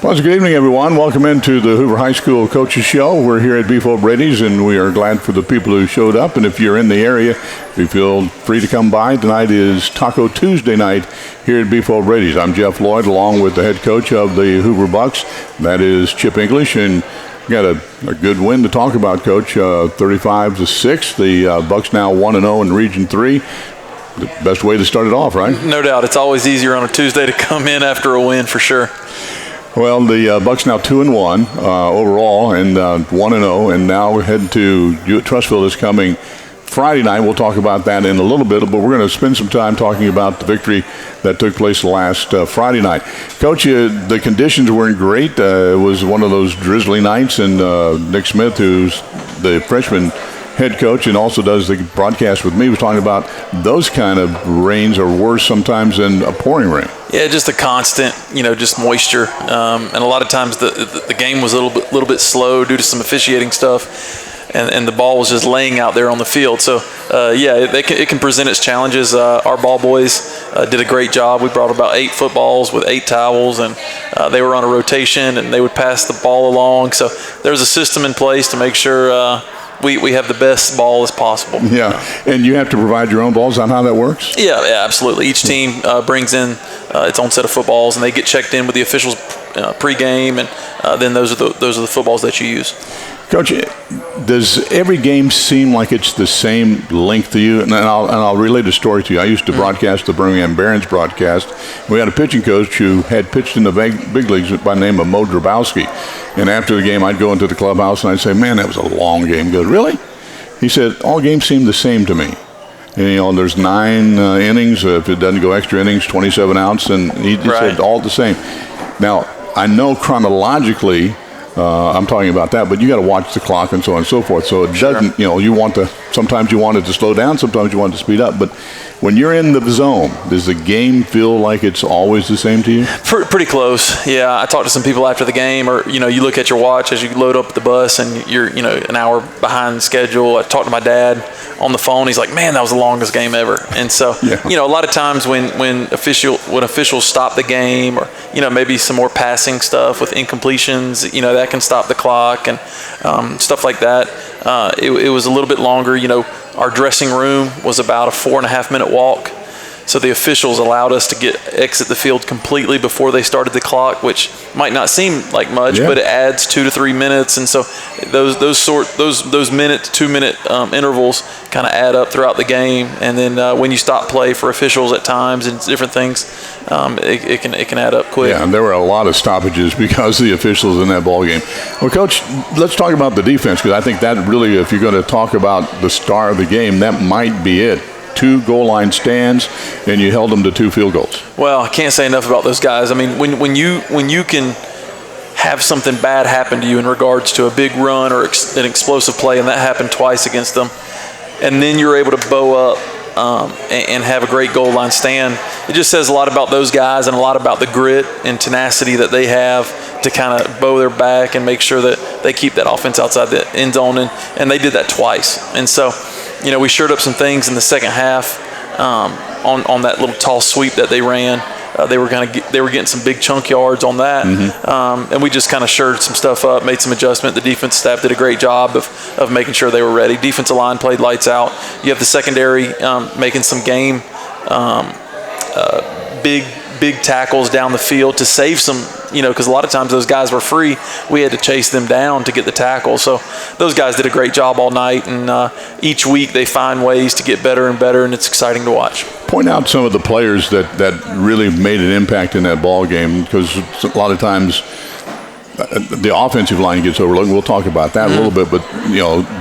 Well, good evening, everyone. Welcome into the Hoover High School Coaches Show. We're here at Beefo Brady's, and we are glad for the people who showed up. And if you're in the area, we feel free to come by. Tonight is Taco Tuesday night here at Beefo Brady's. I'm Jeff Lloyd, along with the head coach of the Hoover Bucks. That is Chip English, and got a good win to talk about, Coach. 35-6. The Bucks now 1-0 in Region 3. The best way to start it off, right? No doubt. It's always easier on a Tuesday to come in after a win, for sure. Well, the Bucks now 2-1 overall, and 1-0, and now we're heading to Trussville this coming Friday night. We'll talk about that in a little bit, but we're going to spend some time talking about the victory that took place last Friday night. Coach, the conditions weren't great. It was one of those drizzly nights, and Nick Smith, who's the freshman head coach and also does the broadcast with me, was talking about those kind of rains are worse sometimes than a pouring rain. Yeah, just a constant, just moisture. And a lot of times the game was a little bit slow due to some officiating stuff, and the ball was just laying out there on the field. So, it can present its challenges. Our ball boys did a great job. We brought about 8 footballs with 8 towels, and they were on a rotation, and they would pass the ball along. So there's a system in place to make sure we have the best ball as possible. Yeah, and you have to provide your own balls. On how that works? Yeah, absolutely. Each team brings in its own set of footballs, and they get checked in with the officials pregame, and then those are the footballs that you use. Coach, does every game seem like it's the same length to you? And I'll relate a story to you. I used to broadcast the Birmingham Barons broadcast. We had a pitching coach who had pitched in the big leagues by the name of Mo Drabowski. And after the game, I'd go into the clubhouse and I'd say, "Man, that was a long game." He goes, "Really?" He said, "All games seem the same to me." And, there's 9 innings. If it doesn't go extra innings, 27 outs. And he said all the same. Now, I know chronologically, I'm talking about that, but you got to watch the clock and so on and so forth. So it doesn't, sometimes you want it to slow down, sometimes you want it to speed up. But when you're in the zone, does the game feel like it's always the same to you? Pretty close. Yeah, I talked to some people after the game, or you look at your watch as you load up the bus, and you're an hour behind schedule. I talked to my dad on the phone. He's like, "Man, that was the longest game ever." And so, a lot of times when officials stop the game, or maybe some more passing stuff with incompletions, that can stop the clock and stuff like that. It was a little bit longer. Our dressing room was about a 4.5 minute walk. So the officials allowed us to exit the field completely before they started the clock, which might not seem like much, but it adds 2 to 3 minutes. And so those minute to 2 minute intervals kind of add up throughout the game. And then when you stop play for officials at times and different things, it can add up quick. Yeah, and there were a lot of stoppages because of the officials in that ball game. Well, Coach, let's talk about the defense, because I think that really, if you're going to talk about the star of the game, that might be it. 2 goal line stands, and you held them to 2 field goals. Well, I can't say enough about those guys. I mean, when you can have something bad happen to you in regards to a big run or an explosive play, and that happened twice against them, and then you're able to bow up and have a great goal line stand, it just says a lot about those guys and a lot about the grit and tenacity that they have to kind of bow their back and make sure that they keep that offense outside the end zone, and they did that twice. And so, we shored up some things in the second half on that little tall sweep that they ran. They were getting some big chunk yards on that, and we just kind of shored some stuff up, made some adjustment. The defense staff did a great job of making sure they were ready. Defensive line played lights out. You have the secondary making some game big tackles down the field to save some, because a lot of times those guys were free. We had to chase them down to get the tackle. So those guys did a great job all night, and each week they find ways to get better and better, and it's exciting to watch. Point out some of the players that really made an impact in that ball game, because a lot of times the offensive line gets overlooked. We'll talk about that a little bit, but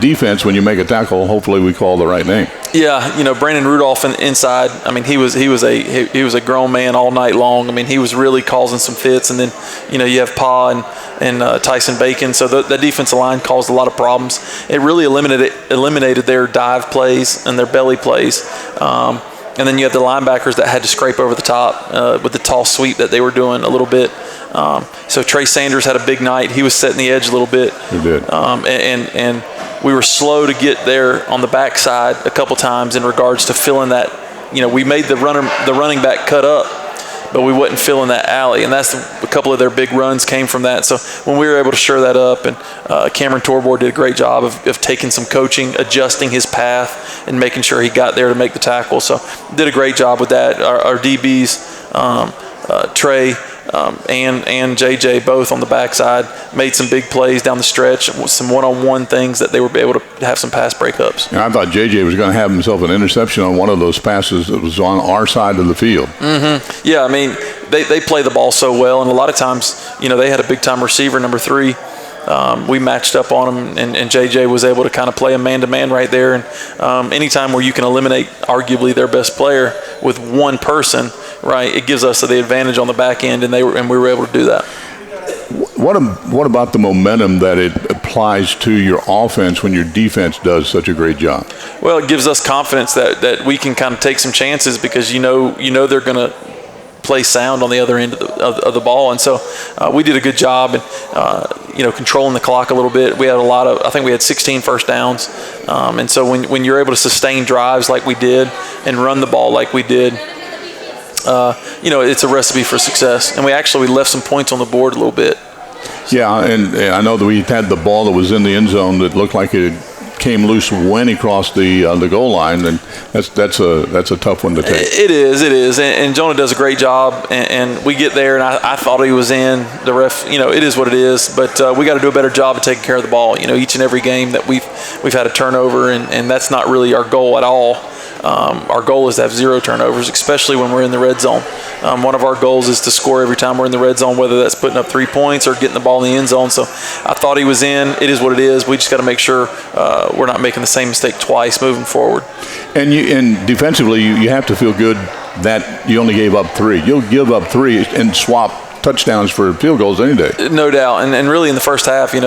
defense, when you make a tackle, hopefully we call the right name. Yeah, Brandon Rudolph inside. I mean, he was a grown man all night long. I mean, he was really causing some fits, and then you have Pa and Tyson Bacon. So the defensive line caused a lot of problems. It really eliminated their dive plays and their belly plays. And then you have the linebackers that had to scrape over the top with the tall sweep that they were doing a little bit. So Trey Sanders had a big night. He was setting the edge a little bit. He did. And we were slow to get there on the backside a couple times in regards to filling that. We made the running back cut up, but we wasn't filling that alley, and that's a couple of their big runs came from that. So when we were able to shore that up, and Cameron Torbor did a great job of taking some coaching, adjusting his path, and making sure he got there to make the tackle. So did a great job with that. Our DBs, Trey and JJ, both on the backside, made some big plays down the stretch, some one-on-one things that they were able to have some pass breakups. And I thought JJ was going to have himself an interception on one of those passes that was on our side of the field. Mm-hmm. Yeah, I mean, they play the ball so well, and a lot of times, they had a big-time receiver, number 3. We matched up on him, and JJ was able to kind of play a man-to-man right there. And anytime where you can eliminate arguably their best player with one person, right, it gives us the advantage on the back end, and we were able to do that. What about the momentum that it applies to your offense when your defense does such a great job? Well, it gives us confidence that we can kind of take some chances because you know they're going to play sound on the other end of the ball, and so we did a good job and controlling the clock a little bit. We had I think we had 16 first downs, and so when you're able to sustain drives like we did and run the ball like we did, it's a recipe for success. And we left some points on the board a little bit. Yeah, and I know that we had the ball that was in the end zone that looked like it came loose when he crossed the goal line, and that's a tough one to take. It is, and Jonah does a great job. And we get there, and I thought he was in. The ref, it is what it is. But we got to do a better job of taking care of the ball. Each and every game that we've had a turnover, and that's not really our goal at all. Our goal is to have 0 turnovers, especially when we're in the red zone. One of our goals is to score every time we're in the red zone, whether that's putting up 3 points or getting the ball in the end zone. So I thought he was in. It is what it is. We just got to make sure we're not making the same mistake twice moving forward. And defensively, you have to feel good that you only gave up 3. You'll give up 3 and swap touchdowns for field goals any day. No doubt. And really in the first half, we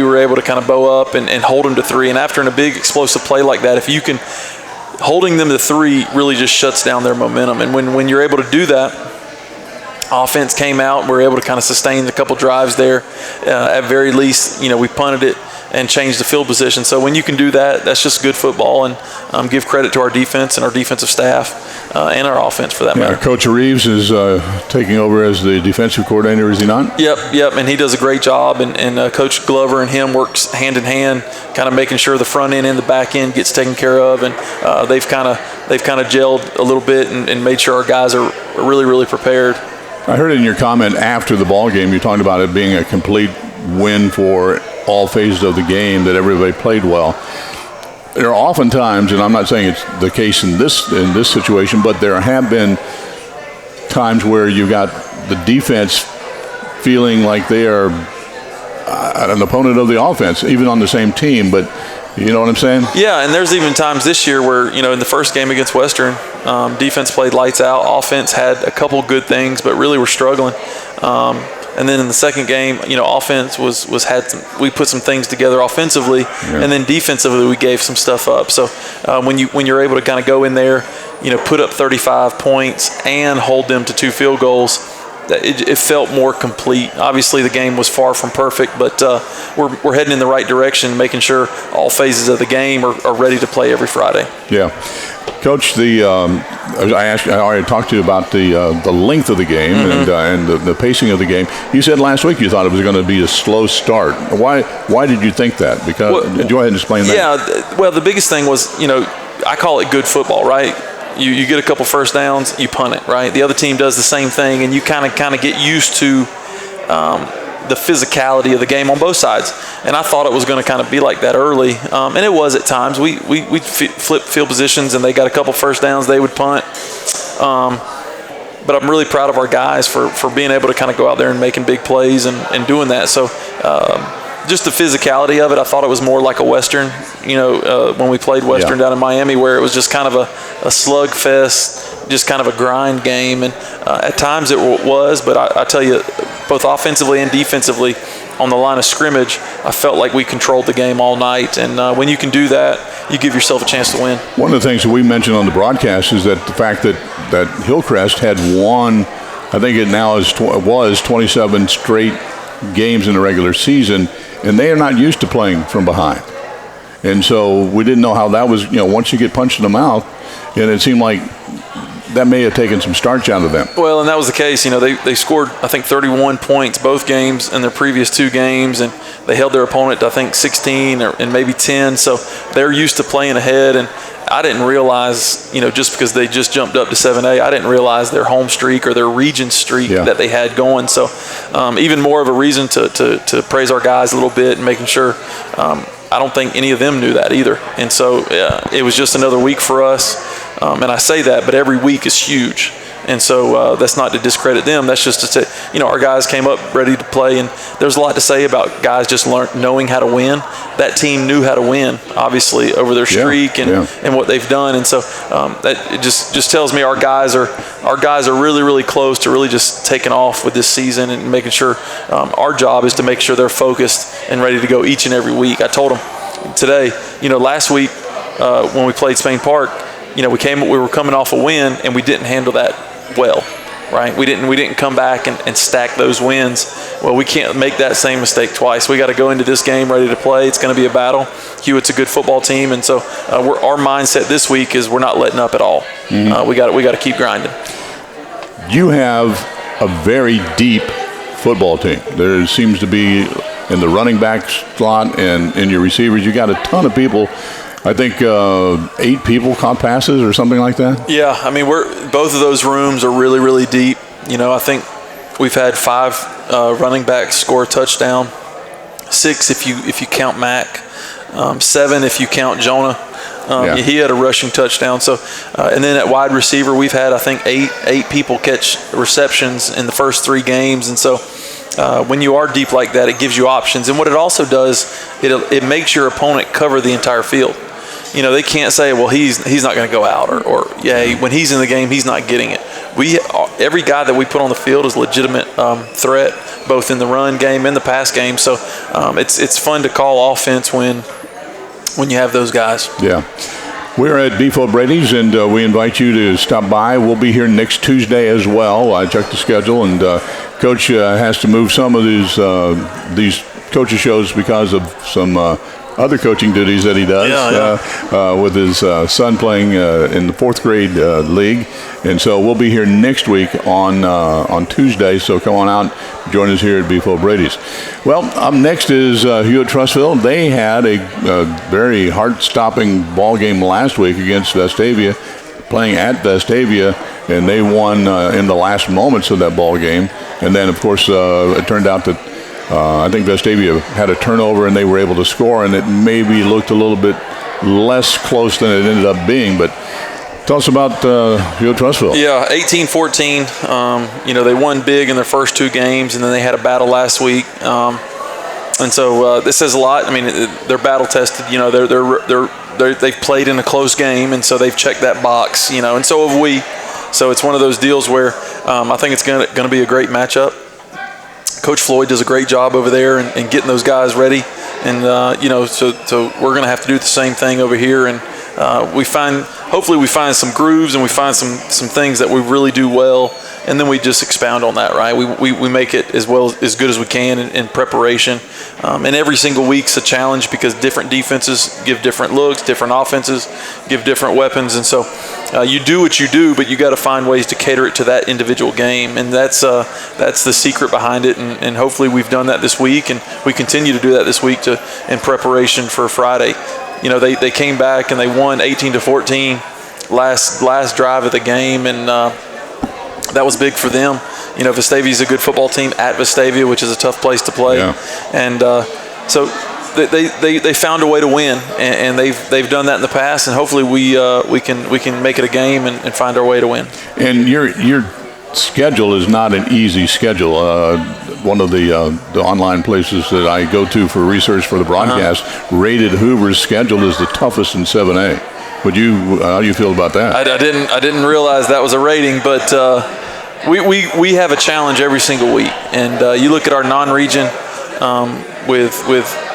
were able to kind of bow up and hold them to 3. And after in a big explosive play like that, if you can – holding them to 3 really just shuts down their momentum. And when you're able to do that, offense came out, and we're able to kind of sustain a couple drives there. At very least, we punted it and changed the field position. So when you can do that, that's just good football. And give credit to our defense and our defensive staff and our offense for that matter. Coach Reeves is taking over as the defensive coordinator, is he not? Yep, and he does a great job. And Coach Glover and him works hand in hand, kind of making sure the front end and the back end gets taken care of. And they've kind of gelled a little bit and made sure our guys are really, really prepared. I heard in your comment after the ball game, you talked about it being a complete win for all phases of the game, that everybody played well. There are oftentimes, and I'm not saying it's the case in this situation, but there have been times where you got the defense feeling like they are an opponent of the offense, even on the same team. But you know what I'm saying? Yeah, and there's even times this year where, in the first game against Western, defense played lights out. Offense had a couple good things, but really were struggling. And then in the second game, offense we put some things together offensively, and then defensively we gave some stuff up. So when you're able to kind of go in there, put up 35 points and hold them to 2 field goals, it felt more complete. Obviously, the game was far from perfect, but we're heading in the right direction, making sure all phases of the game are ready to play every Friday. Yeah. Coach, I already talked to you about the length of the game and the pacing of the game. You said last week you thought it was going to be a slow start. Why did you think that? Because go ahead and explain that. Yeah, well, the biggest thing was, I call it good football, right? You get a couple first downs, you punt it, right? The other team does the same thing, and you kind of get used to the physicality of the game on both sides. And I thought it was going to kind of be like that early, and it was at times. We flipped field positions, and they got a couple first downs, they would punt. But I'm really proud of our guys for being able to kind of go out there and making big plays and doing that. So just the physicality of it, I thought it was more like a Western, when we played Western down in Miami, where it was just kind of a slugfest, just kind of a grind game. And at times it was, but I tell you, both offensively and defensively on the line of scrimmage, I felt like we controlled the game all night. And when you can do that, you give yourself a chance to win. One of the things that we mentioned on the broadcast is that the fact that Hillcrest had won, I think it now was 27 straight games in the regular season, and they are not used to playing from behind. And so we didn't know how that was, once you get punched in the mouth, and it seemed like that may have taken some starch out of them. Well, and that was the case. They scored, I think, 31 points both games in their previous 2 games, and they held their opponent to, I think, 16 and maybe 10. So they're used to playing ahead, and I didn't realize, just because they just jumped up to 7A, I didn't realize their home streak or their region streak that they had going. So even more of a reason to praise our guys a little bit and making sure. I don't think any of them knew that either. And so it was just another week for us. And I say that, but every week is huge. And so that's not to discredit them. That's just to say, our guys came up ready to play. And there's a lot to say about guys just knowing how to win. That team knew how to win, obviously, over their streak and what they've done. And so that it just tells me our guys are really, really close to really just taking off with this season and making sure our job is to make sure they're focused and ready to go each and every week. I told them today, last week when we played Spain Park, we were coming off a win and we didn't handle that well, right? We didn't come back and stack those wins. Well, we can't make that same mistake twice. We got to go into this game ready to play. It's going to be a battle. Hewitt's a good football team, and so our mindset this week is we're not letting up at all. Mm-hmm. We got to keep grinding. You have a very deep football team. There seems to be in the running back slot and in your receivers, you got a ton of people. I think 8 people caught passes or something like that. Yeah, I mean, both of those rooms are really, really deep. I think we've had 5 running backs score a touchdown, 6 if you count Mac, 7 if you count Jonah. He had a rushing touchdown. So, and then at wide receiver, we've had I think 8 people catch receptions in the first 3 games, and so. When you are deep like that, it gives you options. And what it also does, it makes your opponent cover the entire field. They can't say, well, he's not going to go out, or when he's in the game, he's not getting it. Every guy that we put on the field is a legitimate threat, both in the run game and the pass game. So it's fun to call offense when you have those guys. Yeah. We're at Beef O'Brady's, and we invite you to stop by. We'll be here next Tuesday as well. I checked the schedule, and Coach has to move some of these coaches shows because of some other coaching duties that he does with his son playing in the 4th grade league. And so we'll be here next week on Tuesday. So come on out, join us here at Beef O'Brady's. Well, up next is Hewitt-Trussville. They had a very heart-stopping ball game last week against Vestavia, playing at Vestavia, and they won in the last moments of that ball game. And then, of course, it turned out that I think Vestavia had a turnover and they were able to score, and it maybe looked a little bit less close than it ended up being. But tell us about Hewitt-Trussville. Yeah, 18-14. They won big in their first 2 games, and then they had a battle last week. And so this says a lot. I mean, they're battle tested. They've played in a close game, and so they've checked that box. And so have we. So it's one of those deals where I think it's going to be a great matchup. Coach Floyd does a great job over there and getting those guys ready. And, so we're going to have to do the same thing over here. And hopefully we find some grooves and we find some things that we really do well. And then we just expound on that, right? We make it as good as we can in preparation. And every single week's a challenge because different defenses give different looks, different offenses give different weapons. And so you do what you do, but you got to find ways to cater it to that individual game. And that's the secret behind it. And hopefully we've done that this week, and we continue to do that this week in preparation for Friday. They came back and they won 18-14 last drive of the game, and that was big for them. Vestavia's a good football team at Vestavia, which is a tough place to play. Yeah. And so they found a way to win, and they've done that in the past, and hopefully we can make it a game and find our way to win. And your schedule is not an easy schedule. One of the online places that I go to for research for the broadcast rated Hoover's schedule as the toughest in 7A. How do you feel about that? I didn't realize that was a rating, but we have a challenge every single week. And you look at our non-region with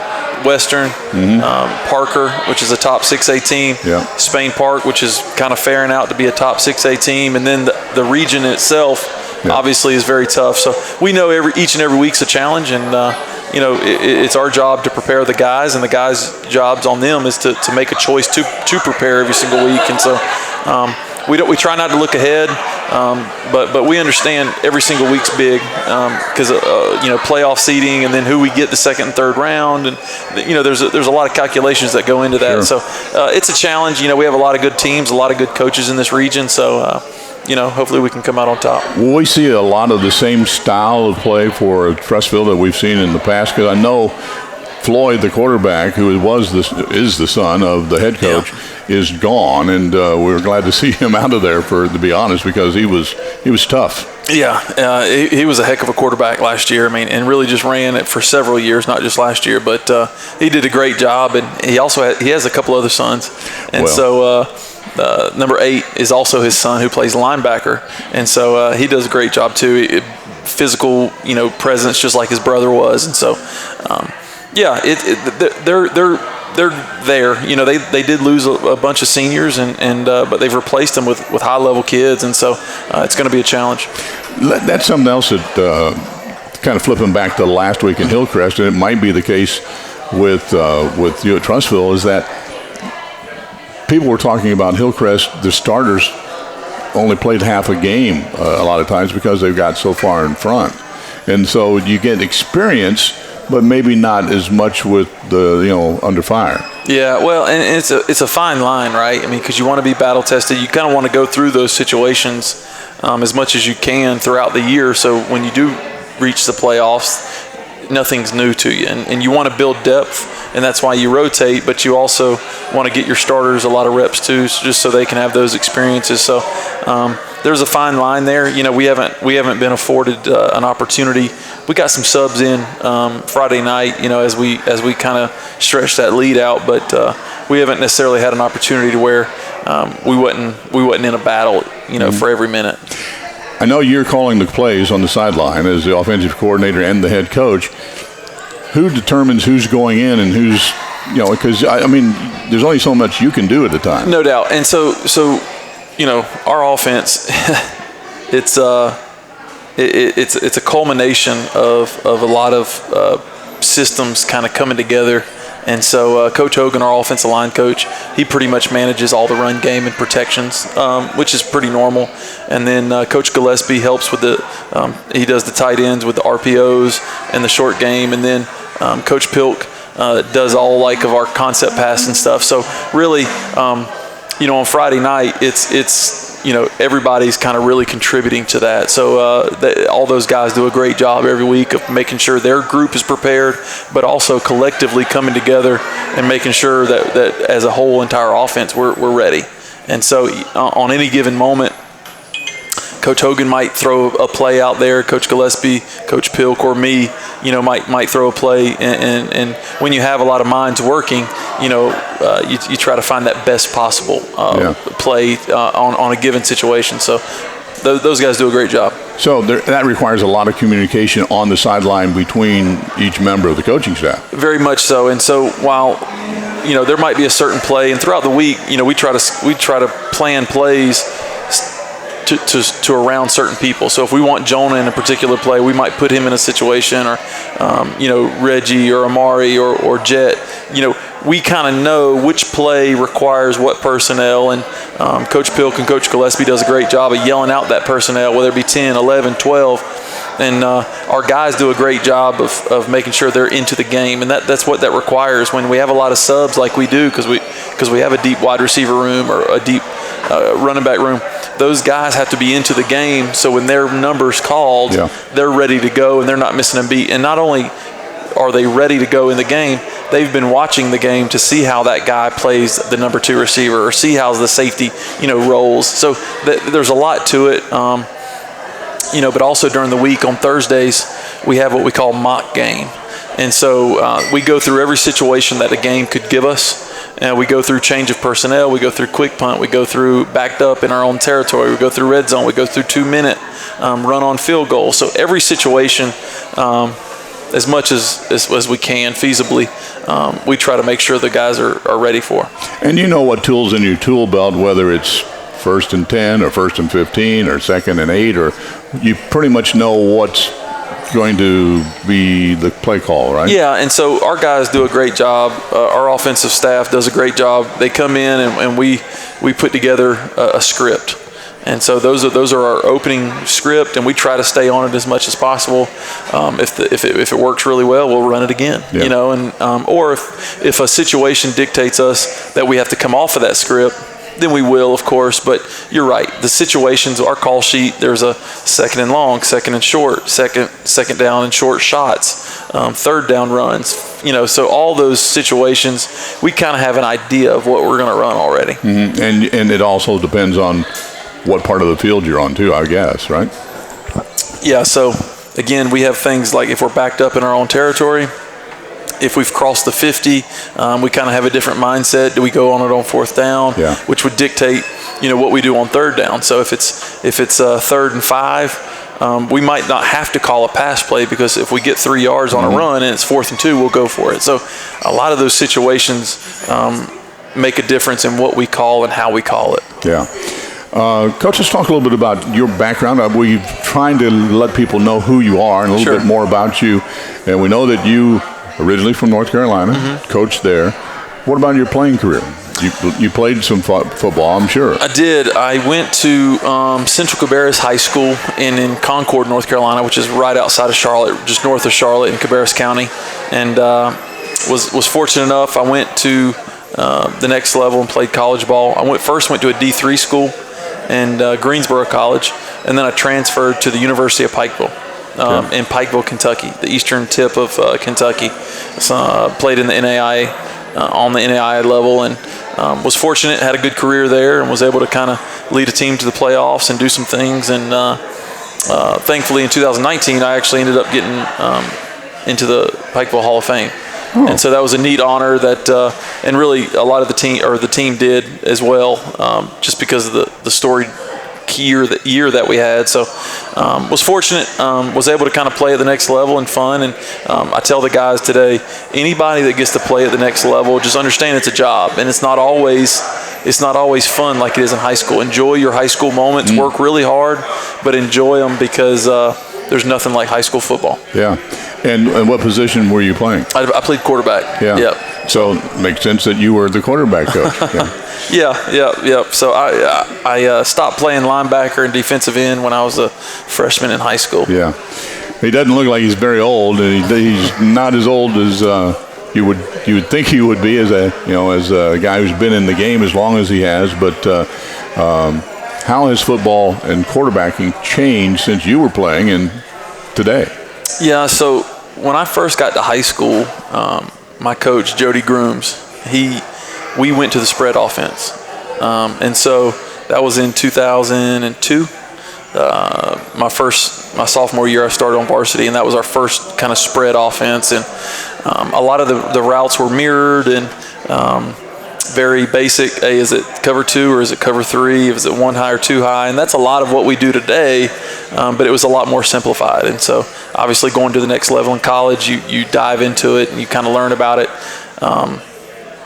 Western, Parker, which is a top 6A team, Spain Park, which is kind of faring out to be a top 6A team, and then the region itself obviously is very tough. So we know each and every week's a challenge, and it's our job to prepare the guys, and the guys' jobs on them is to make a choice to prepare every single week. And so we try not to look ahead, but we understand every single week's big because playoff seeding and then who we get the second and third round, and there's a lot of calculations that go into that. Sure. So it's a challenge. We have a lot of good teams, a lot of good coaches in this region. So hopefully we can come out on top. Will we see a lot of the same style of play for Trussville that we've seen in the past? Because I know Floyd, the quarterback, who is the son of the head coach, is gone, and we're glad to see him out of there, to be honest, because he was tough. Yeah, he was a heck of a quarterback last year. And really just ran it for several years, not just last year. But he did a great job, and he has a couple other sons, and number 8 is also his son who plays linebacker, and so he does a great job too. Physical, presence, just like his brother was, and so they're there. They did lose a bunch of seniors, but they've replaced them with high level kids, and so it's going to be a challenge. That's something else that kind of flipping back to last week in Hillcrest, and it might be the case with you at Trussville, is that people were talking about Hillcrest, the starters only played half a game a lot of times because they've got so far in front. And so you get experience, but maybe not as much with the, under fire. Yeah, well, and it's a fine line, right? Because you want to be battle tested. You kind of want to go through those situations as much as you can throughout the year. So when you do reach the playoffs, nothing's new to you, and you want to build depth, and that's why you rotate, but you also want to get your starters a lot of reps too, just so they can have those experiences. So there's a fine line there. We haven't been afforded an opportunity. We got some subs in Friday night, as we kind of stretch that lead out, but we haven't necessarily had an opportunity to where we wasn't in a battle, for every minute. I know you're calling the plays on the sideline as the offensive coordinator and the head coach. Who determines who's going in and who's, because there's only so much you can do at a time. No doubt. And so our offense, it's a culmination of a lot of systems kind of coming together. And so Coach Hogan, our offensive line coach, he pretty much manages all the run game and protections, which is pretty normal. And then Coach Gillespie helps with he does the tight ends with the RPOs and the short game. And then Coach Pilk does all of our concept pass and stuff. So really, on Friday night, it's everybody's kind of really contributing to that. So all those guys do a great job every week of making sure their group is prepared, but also collectively coming together and making sure that as a whole entire offense, we're ready. And so on any given moment, Coach Hogan might throw a play out there. Coach Gillespie, Coach Pilk, or me, might throw a play. And when you have a lot of minds working, you try to find that best possible play on a given situation. So those guys do a great job. So that requires a lot of communication on the sideline between each member of the coaching staff. Very much so. And so while there might be a certain play, and throughout the week, we try to plan plays to around certain people. So if we want Jonah in a particular play, we might put him in a situation, or Reggie or Amari or Jet. We kind of know which play requires what personnel, and Coach Pilk and Coach Gillespie does a great job of yelling out that personnel, whether it be 10, 11, 12. And our guys do a great job of making sure they're into the game, and that's what that requires when we have a lot of subs like we do, because we have a deep wide receiver room or a deep running back room. Those guys have to be into the game, so when their number's called, they're ready to go and they're not missing a beat. And not only are they ready to go in the game, they've been watching the game to see how that guy plays the number 2 receiver, or see how the safety rolls. So there's a lot to it. But also during the week on Thursdays, we have what we call mock game. And so we go through every situation that a game could give us. We go through change of personnel. We go through quick punt. We go through backed up in our own territory. We go through red zone. We go through 2-minute run on field goal. So every situation, as much as we can feasibly, we try to make sure the guys are ready for. And you know what tools in your tool belt, whether it's 1st and 10 or 1st and 15 or 2nd and 8, or you pretty much know what's going to be the play call, right? Yeah, and so our guys do a great job. Our offensive staff does a great job. They come in and we put together a script. And so those are our opening script, and we try to stay on it as much as possible. If it works really well, we'll run it again. Yeah. You know, and or if a situation dictates us that we have to come off of that script, then we will, of course. But you're right. The situations, our call sheet, there's a second and long, second and short, second down and short shots, third down runs. You know, so all those situations, we kind of have an idea of what we're going to run already. Mm-hmm. And it also depends on what part of the field you're on too, I guess, right? Yeah, so again, we have things like if we're backed up in our own territory, if we've crossed the 50, we kind of have a different mindset. Do we go on it on fourth down? Yeah. Which would dictate, you know, what we do on third down. So if it's 3rd and 5, we might not have to call a pass play, because if we get 3 yards on a run and it's 4th and 2, we'll go for it. So a lot of those situations make a difference in what we call and how we call it. Yeah. Coach, let's talk a little bit about your background. We're trying to let people know who you are and a little bit more about you. And we know that you originally from North Carolina, coached there. What about your playing career? You played some football, I'm sure. I did. I went to Central Cabarrus High School in Concord, North Carolina, which is right outside of Charlotte, just north of Charlotte in Cabarrus County. And was fortunate enough, I went to the next level and played college ball. I first went to a D3 school and Greensboro College, and then I transferred to the University of Pikeville in Pikeville, Kentucky, the eastern tip of Kentucky. So, played in the NAIA, on the NAIA level, and was fortunate, had a good career there, and was able to kind of lead a team to the playoffs and do some things. And thankfully in 2019, I actually ended up getting into the Pikeville Hall of Fame. Oh. And so that was a neat honor that, and really a lot of the team did as well, just because of the storied year that we had. So was fortunate, was able to kind of play at the next level and fun. And I tell the guys today, anybody that gets to play at the next level, just understand it's a job, and it's not always fun like it is in high school. Enjoy your high school moments, work really hard, but enjoy them, because there's nothing like high school football. Yeah. And what position were you playing? I played quarterback. Yeah. Yep. So it makes sense that you were the quarterback coach. Yeah. Yeah. So I stopped playing linebacker and defensive end when I was a freshman in high school. Yeah. He doesn't look like he's very old, and he's not as old as you would think he would be as a guy who's been in the game as long as he has. But how has football and quarterbacking changed since you were playing and today? Yeah. So when I first got to high school, my coach, Jody Grooms, we went to the spread offense. And so that was in 2002. My sophomore year, I started on varsity, and that was our first kind of spread offense. And a lot of the routes were mirrored and very basic. Hey, is it cover 2 or is it cover 3? Is it 1 high or 2 high? And that's a lot of what we do today, but it was a lot more simplified. And so obviously going to the next level in college, you dive into it and you kind of learn about it.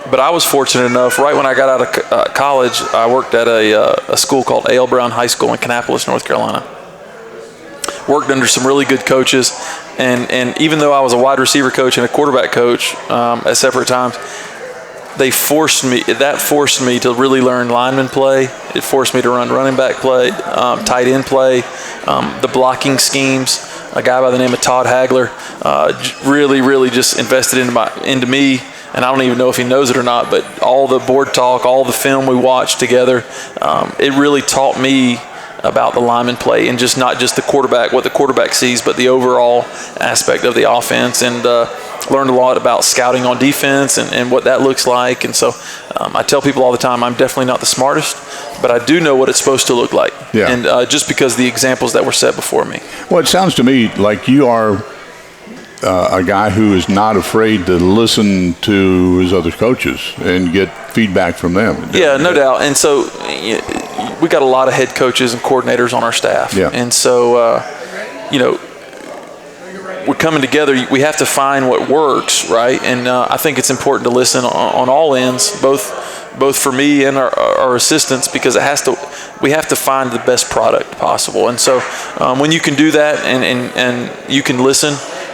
But I was fortunate enough, right when I got out of college, I worked at a school called A.L. Brown High School in Kannapolis, North Carolina. Worked under some really good coaches, and even though I was a wide receiver coach and a quarterback coach at separate times, that forced me to really learn lineman play. It forced me to run running back play, tight end play, the blocking schemes. A guy by the name of Todd Hagler really just invested into me. And I don't even know if he knows it or not, but all the board talk, all the film we watched together, it really taught me about the lineman play, and just not just the quarterback, what the quarterback sees, but the overall aspect of the offense, and learned a lot about scouting on defense and what that looks like. And so I tell people all the time, I'm definitely not the smartest, but I do know what it's supposed to look like. Yeah. And just because the examples that were set before me. Well, it sounds to me like you are a guy who is not afraid to listen to his other coaches and get feedback from them. Yeah, no doubt. And so we got a lot of head coaches and coordinators on our staff. Yeah. And so, we're coming together. We have to find what works, right? And I think it's important to listen on all ends, both both for me and our assistants, because we have to find the best product possible. And so when you can do that and you can listen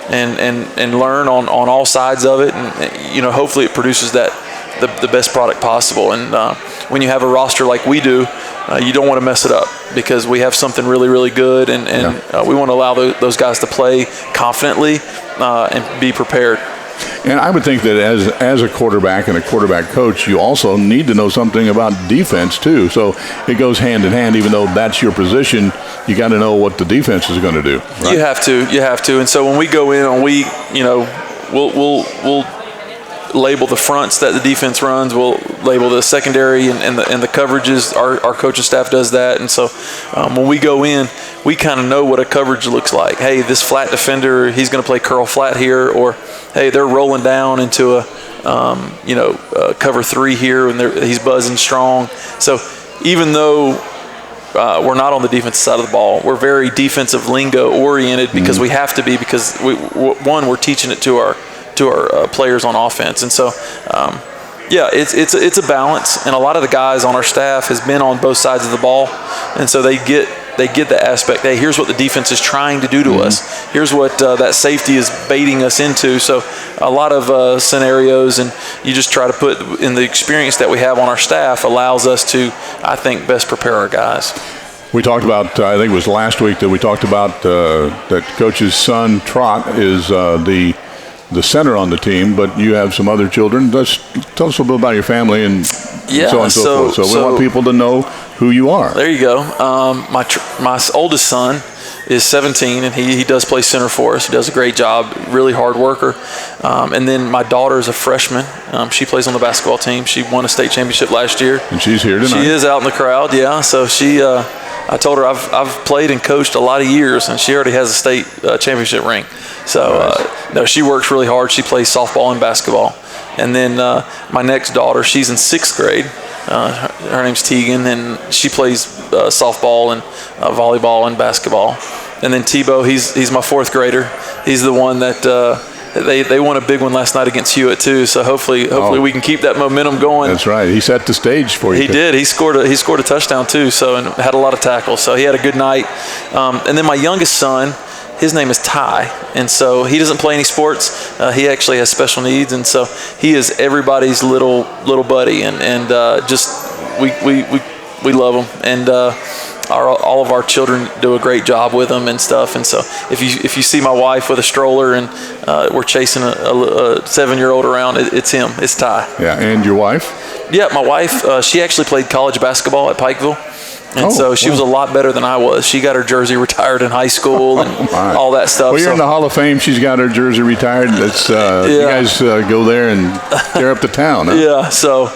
and learn on all sides of it, and hopefully it produces the best product possible. And when you have a roster like we do, you don't want to mess it up, because we have something really, really good, and we want to allow those guys to play confidently and be prepared. And I would think that as a quarterback and a quarterback coach, you also need to know something about defense too. So it goes hand in hand. Even though that's your position, you got to know what the defense is going to do. Right? You have to. And so when we go in, we'll label the fronts that the defense runs. We'll label the secondary and the coverages. Our coaching staff does that. And so when we go in, we kind of know what a coverage looks like. Hey, this flat defender, he's going to play curl flat here, or hey, they're rolling down into a cover 3 here, and he's buzzing strong. So even though we're not on the defensive side of the ball, we're very defensive lingo oriented, because we have to be, because we're teaching it to our players on offense. And so it's a balance, and a lot of the guys on our staff has been on both sides of the ball, and so they get the aspect, hey, here's what the defense is trying to do to us, here's what that safety is baiting us into. So a lot of scenarios, and you just try to put in the experience that we have on our staff allows us to, I think, best prepare our guys. We talked about, I think it was last week that we talked about that Coach's son, Trot, is the center on the team, but you have some other children. Tell us a little bit about your family and so on and so forth. So we want people to know who you are. There you go. My oldest son is 17, and he does play center for us. He does a great job, really hard worker. And then my daughter is a freshman. She plays on the basketball team. She won a state championship last year. And she's here tonight. She is out in the crowd, yeah. So she, I told her I've played and coached a lot of years, and she already has a state championship ring. So no, she works really hard. She plays softball and basketball. And then my next daughter, she's in 6th grade. Her name's Tegan, and she plays softball and volleyball and basketball. And then Tebow, he's my 4th grader. He's the one that they won a big one last night against Hewitt too. So hopefully we can keep that momentum going. That's right. He set the stage for you. He did. He scored a touchdown too. So, and had a lot of tackles. So he had a good night. And then my youngest son, his name is Ty, and so he doesn't play any sports. He actually has special needs, and so he is everybody's little buddy, and just we love him, and all of our children do a great job with him and stuff. And so if you see my wife with a stroller and we're chasing a 7-year-old around, it's him. It's Ty. Yeah, and your wife? Yeah, my wife. She actually played college basketball at Pikeville. And so she was a lot better than I was. She got her jersey retired in high school and all that stuff. Well, you're in the Hall of Fame. She's got her jersey retired. That's you guys go there and tear up the town. Huh? Yeah. So,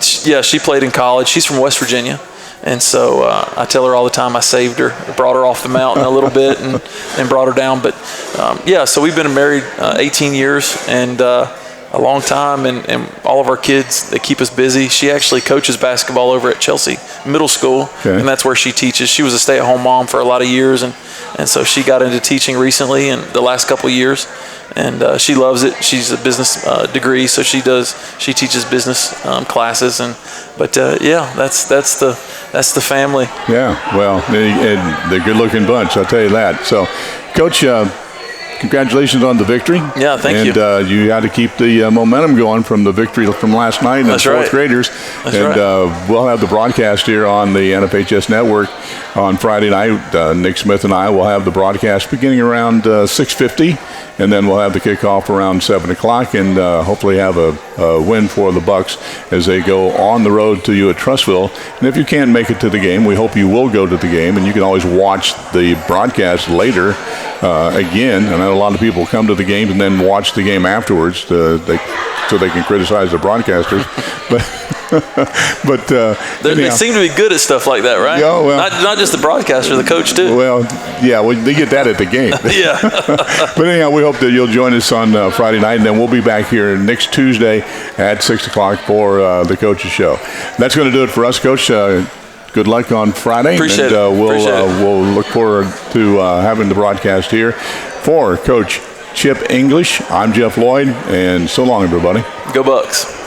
she played in college. She's from West Virginia. And so I tell her all the time I saved her, brought her off the mountain a little bit and brought her down. But, so we've been married 18 years and a long time, and all of our kids, they keep us busy. She actually coaches basketball over at Chelsea Middle School, and that's where she teaches. She was a stay-at-home mom for a lot of years, and so she got into teaching recently in the last couple of years, and she loves it. She's a business degree, so she teaches business classes, but that's the family. Yeah, well, they're a good-looking bunch, I'll tell you that. So, Coach, congratulations on the victory. Yeah, thank you. And you had to keep the momentum going from the victory from last night and the 4th graders. We'll have the broadcast here on the NFHS Network on Friday night. Nick Smith and I will have the broadcast beginning around 6:50, and then we'll have the kickoff around 7 o'clock, and hopefully have a win for the Bucks as they go on the road to you at Trussville. And if you can't make it to the game, we hope you will go to the game, and you can always watch the broadcast later again. And I know a lot of people come to the games and then watch the game afterwards so they can criticize the broadcasters. But they seem to be good at stuff like that, right? Yeah, well, not just the broadcaster, the coach too. Well, yeah, they get that at the game. Yeah. But anyhow, we hope that you'll join us on Friday night, and then we'll be back here next Tuesday at 6 o'clock for the Coach's Show. That's going to do it for us, Coach. Good luck on Friday. Appreciate it. We'll look forward to having the broadcast here. For Coach Chip English, I'm Jeff Lloyd, and so long, everybody. Go Bucks.